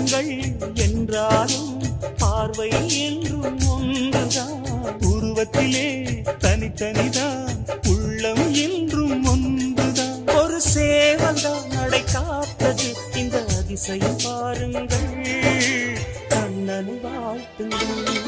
உருவங்கள் என்றாலும் பார்வை என்றும் ஒன்றுதான். உருவத்திலே தனித்தனிதான், உள்ளம் என்றும் ஒன்றுதான். ஒரு சேவல்தான் நடை காத்தது, இந்த அதிசயம் பாருங்கள், கண்ணனை வாழ்த்துங்கள்.